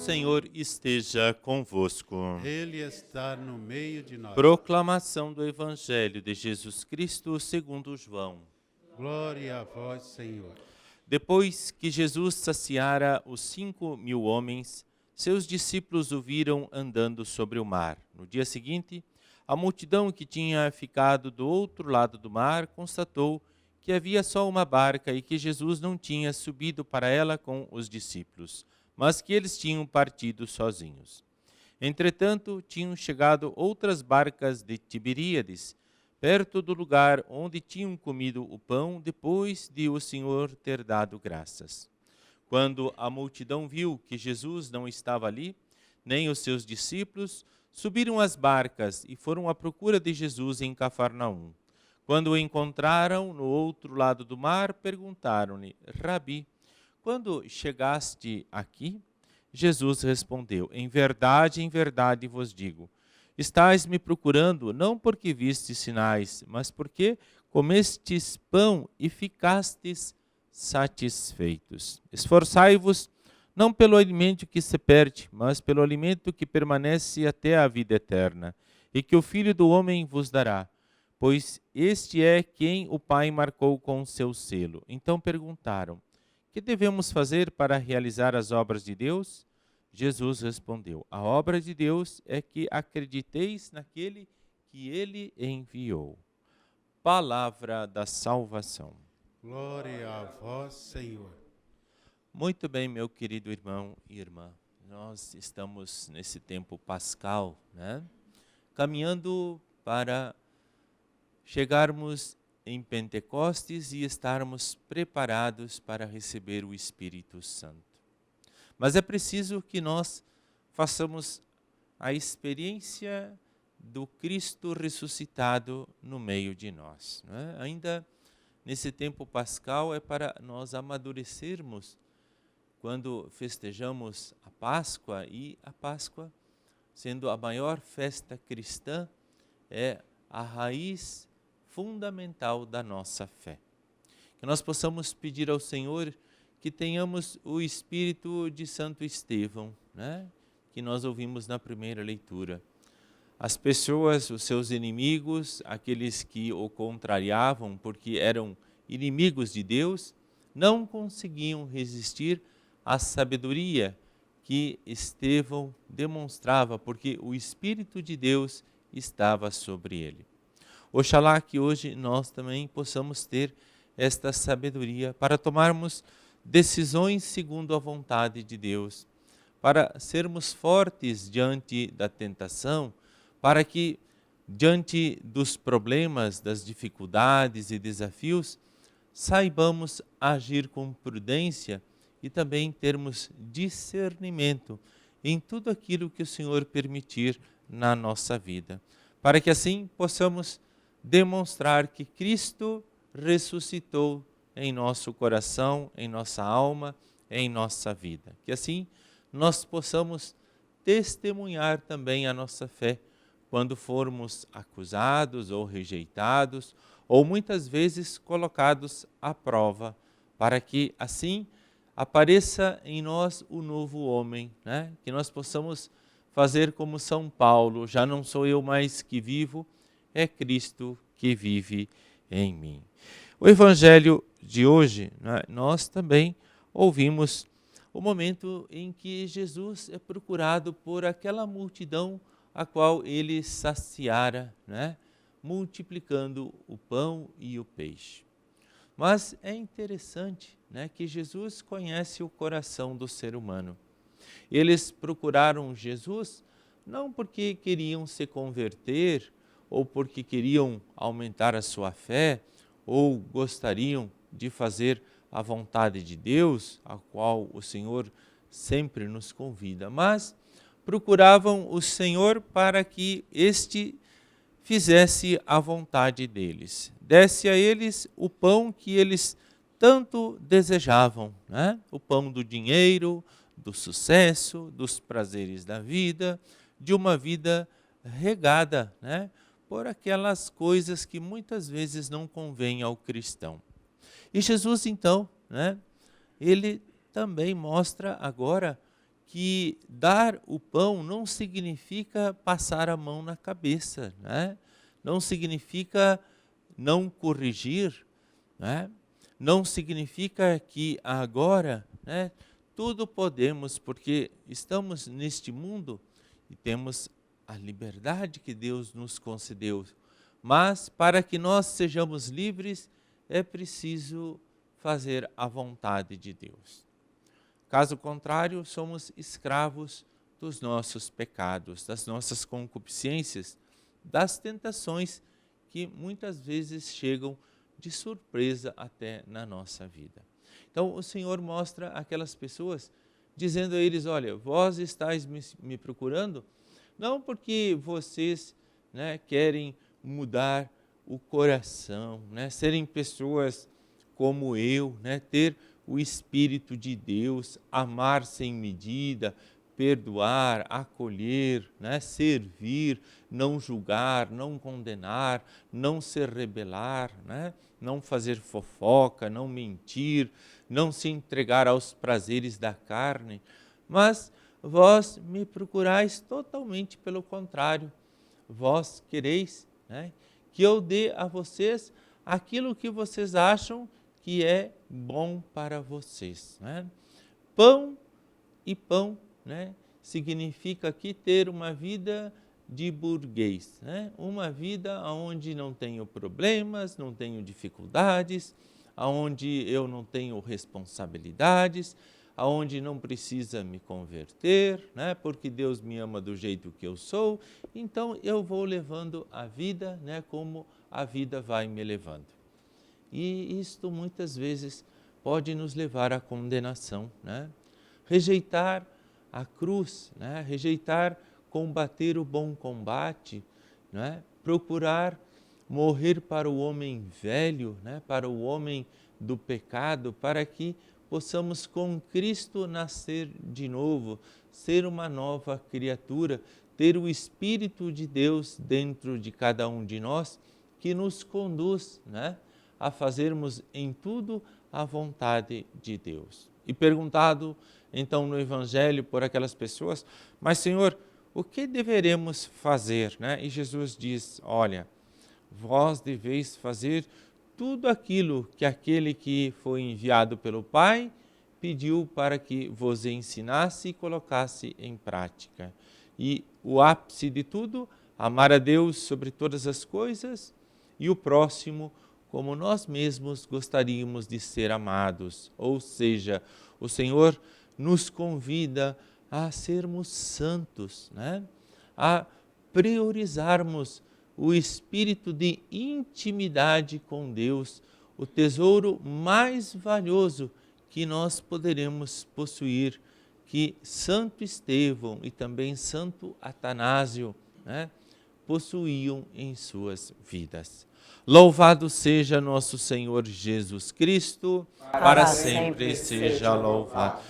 Senhor esteja convosco. Ele está no meio de nós. Proclamação do Evangelho de Jesus Cristo segundo João. Glória a vós, Senhor. Depois que Jesus saciara os 5.000 homens, seus discípulos o viram andando sobre o mar. No dia seguinte, a multidão que tinha ficado do outro lado do mar constatou que havia só uma barca e que Jesus não tinha subido para ela com os discípulos, mas que eles tinham partido sozinhos. Entretanto, tinham chegado outras barcas de Tiberíades, perto do lugar onde tinham comido o pão depois de o Senhor ter dado graças. Quando a multidão viu que Jesus não estava ali, nem os seus discípulos, subiram às barcas e foram à procura de Jesus em Cafarnaum. Quando o encontraram no outro lado do mar, perguntaram-lhe: Rabi, quando chegaste aqui? Jesus respondeu: em verdade vos digo, estais me procurando não porque vistes sinais, mas porque comestes pão e ficastes satisfeitos. Esforçai-vos não pelo alimento que se perde, mas pelo alimento que permanece até a vida eterna, e que o Filho do Homem vos dará, pois este é quem o Pai marcou com seu selo. Então perguntaram: que devemos fazer para realizar as obras de Deus? Jesus respondeu: a obra de Deus é que acrediteis naquele que ele enviou. Palavra da salvação. Glória a vós, Senhor. Muito bem, meu querido irmão e irmã. Nós estamos nesse tempo pascal, né? Caminhando para chegarmos em Pentecostes e estarmos preparados para receber o Espírito Santo. Mas é preciso que nós façamos a experiência do Cristo ressuscitado no meio de nós, não é? Ainda nesse tempo pascal é para nós amadurecermos quando festejamos a Páscoa, e a Páscoa, sendo a maior festa cristã, é a raiz fundamental da nossa fé. Que nós possamos pedir ao Senhor que tenhamos o espírito de Santo Estevão, né? Que nós ouvimos na primeira leitura. As pessoas, os seus inimigos, aqueles que o contrariavam porque eram inimigos de Deus, não conseguiam resistir à sabedoria que Estevão demonstrava, porque o Espírito de Deus estava sobre ele. Oxalá que hoje nós também possamos ter esta sabedoria para tomarmos decisões segundo a vontade de Deus, para sermos fortes diante da tentação, para que diante dos problemas, das dificuldades e desafios, saibamos agir com prudência e também termos discernimento em tudo aquilo que o Senhor permitir na nossa vida, para que assim possamos demonstrar que Cristo ressuscitou em nosso coração, em nossa alma, em nossa vida. Que assim nós possamos testemunhar também a nossa fé quando formos acusados ou rejeitados, ou muitas vezes colocados à prova, para que assim apareça em nós o novo homem, né? Que nós possamos fazer como São Paulo: já não sou eu mais que vivo, é Cristo que vive em mim. O Evangelho de hoje, né, nós também ouvimos o momento em que Jesus é procurado por aquela multidão a qual ele saciara, né, multiplicando o pão e o peixe. Mas é interessante, né, que Jesus conhece o coração do ser humano. Eles procuraram Jesus não porque queriam se converter, ou porque queriam aumentar a sua fé, ou gostariam de fazer a vontade de Deus, a qual o Senhor sempre nos convida, mas procuravam o Senhor para que este fizesse a vontade deles, desse a eles o pão que eles tanto desejavam, né? O pão do dinheiro, do sucesso, dos prazeres da vida, de uma vida regada, né, por aquelas coisas que muitas vezes não convêm ao cristão. E Jesus, então, né, ele também mostra agora que dar o pão não significa passar a mão na cabeça, né? Não significa não corrigir, né? Não significa que agora, né, tudo podemos, porque estamos neste mundo e temos a liberdade que Deus nos concedeu. Mas para que nós sejamos livres, é preciso fazer a vontade de Deus. Caso contrário, somos escravos dos nossos pecados, das nossas concupiscências, das tentações que muitas vezes chegam de surpresa até na nossa vida. Então o Senhor mostra aquelas pessoas, dizendo a eles, olha, vós estáis me procurando, não porque vocês, né, querem mudar o coração, né, serem pessoas como eu, né, ter o Espírito de Deus, amar sem medida, perdoar, acolher, né, servir, não julgar, não condenar, não se rebelar, né, não fazer fofoca, não mentir, não se entregar aos prazeres da carne, mas vós me procurais totalmente pelo contrário. Vós quereis, né, que eu dê a vocês aquilo que vocês acham que é bom para vocês, né? Pão e pão, né, significa aqui ter uma vida de burguês, né? Uma vida onde não tenho problemas, não tenho dificuldades, onde eu não tenho responsabilidades, onde não precisa me converter, né? Porque Deus me ama do jeito que eu sou, então eu vou levando a vida, né, como a vida vai me levando. E isto muitas vezes pode nos levar à condenação, né? Rejeitar a cruz, né? Rejeitar combater o bom combate, né? Procurar morrer para o homem velho, né? Para o homem do pecado, para que possamos com Cristo nascer de novo, ser uma nova criatura, ter o Espírito de Deus dentro de cada um de nós, que nos conduz, né, a fazermos em tudo a vontade de Deus. E perguntado então no Evangelho por aquelas pessoas, mas Senhor, o que deveremos fazer, né? E Jesus diz, olha, vós deveis fazer tudo aquilo que aquele que foi enviado pelo Pai pediu para que vos ensinasse e colocasse em prática. E o ápice de tudo, amar a Deus sobre todas as coisas e o próximo como nós mesmos gostaríamos de ser amados. Ou seja, o Senhor nos convida a sermos santos, né? A priorizarmos o espírito de intimidade com Deus, o tesouro mais valioso que nós poderemos possuir, que Santo Estevão e também Santo Atanásio, né, possuíam em suas vidas. Louvado seja nosso Senhor Jesus Cristo, para sempre seja louvado.